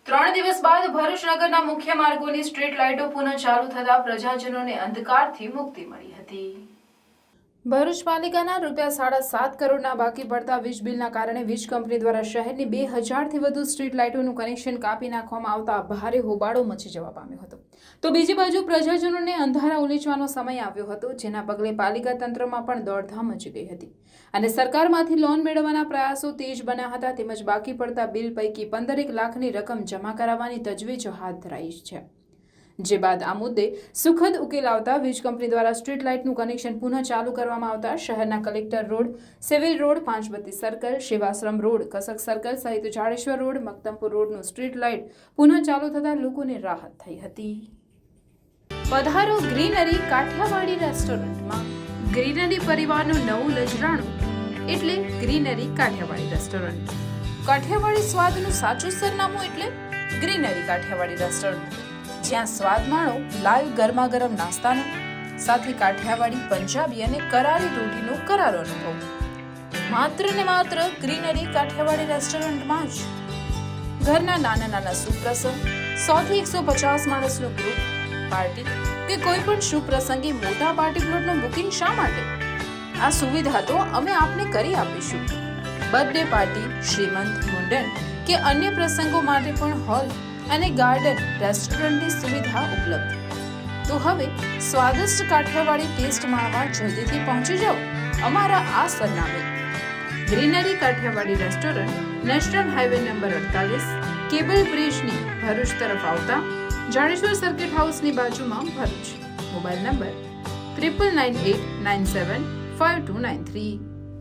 3 દિવસ બાદ ભરૂચ નગરના મુખ્ય માર્ગોની સ્ટ્રીટ લાઇટો પુનઃ ચાલુ થતા પ્રજાજનોને અંધકારથી મુક્તિ મળી હતી. ભરૂચ પાલિકાના ₹7.5 કરોડના બાકી પડતા વીજ બિલના કારણે વીજ કંપની દ્વારા શહેરની 2000થી વધુ સ્ટ્રીટ લાઇટોનું કનેક્શન કાપી નાખવામાં આવતા ભારે હોબાળો મચી જવા પામ્યો હતો. તો બીજી બાજુ પ્રજાજનોને અંધારા ઉલીચવાનો સમય આવ્યો હતો, જેના પગલે પાલિકા તંત્રમાં પણ દોડધામ મચી ગઈ હતી અને સરકારમાંથી લોન મેળવવાના પ્રયાસો તેજ બન્યા હતા. તેમજ બાકી પડતા બિલ પૈકી 15 લાખની રકમ જમા કરાવવાની તજવીજ હાથ ધરાઈ છે. જે બાદ આ મુદ્દે સુખદ ઉકેલ આવતા વીજ કંપની દ્વારા સ્ટ્રીટ લાઇટનું કનેક્શન પુનઃ ચાલુ કરવામાં આવતા શહેરના collector road, civil road, Panchbatti circle, Shivashram road, Kasak circle સહિત જાડેશ્વર રોડ, મક્તમપુર રોડનું સ્ટ્રીટ લાઇટ પુનઃ ચાલુ થતા લોકોને રાહત થઈ હતી. પધારો ગ્રીનરી કાઠિયાવાડી રેસ્ટોરન્ટમાં. ગ્રીનરી પરિવારનું નવું નજરાણું એટલે ગ્રીનરી કાઠિયાવાડી રેસ્ટોરન્ટ. કાઠિયાવાડી સ્વાદનું સાચું સરનામું એટલે ગ્રીનરી કાઠિયાવાડી રેસ્ટોરન્ટ, જ્યાં સ્વાદ માણો લાઈવ ગરમા ગરમ નાસ્તાનો, સાથે કાઠિયાવાડી, પંજાબી અને કરારી રોટીનો કરારો અનુભવ. માત્ર ને માત્ર ગ્રીનરી કાઠિયાવાડી રેસ્ટોરન્ટમાં જ. ઘરના નાના નાના સુપ્રસંગ, 100 થી 150 માણસનું ગ્રુપ, પાર્ટી કે કોઈ પણ શુભ પ્રસંગે મોટા પાર્ટી પ્લોટનું બુકિંગ શા માટે? આ સુવિધા તો અમે આપને કરી આપીશું. બર્થડે પાર્ટી, શ્રીમંત, મુંડન કે અન્ય પ્રસંગો માટે પણ હોલ અને ગાર્ડન રેસ્ટોરન્ટની સુવિધા ઉપલબ્ધ. તો હવે સ્વાદિષ્ટ કાઠિયાવાડી ટેસ્ટ માણવા જલ્દીથી પહોંચી જાઓ અમારા આ સરનામે. Greenery Kathiawadi restaurant, national highway number 48, cable બ્રિજની ભરૂચ તરફ આવતા જાડેશ્વર સર્કિટ હાઉસની બાજુમાં, ભરૂચ. Mobile number 9998975293.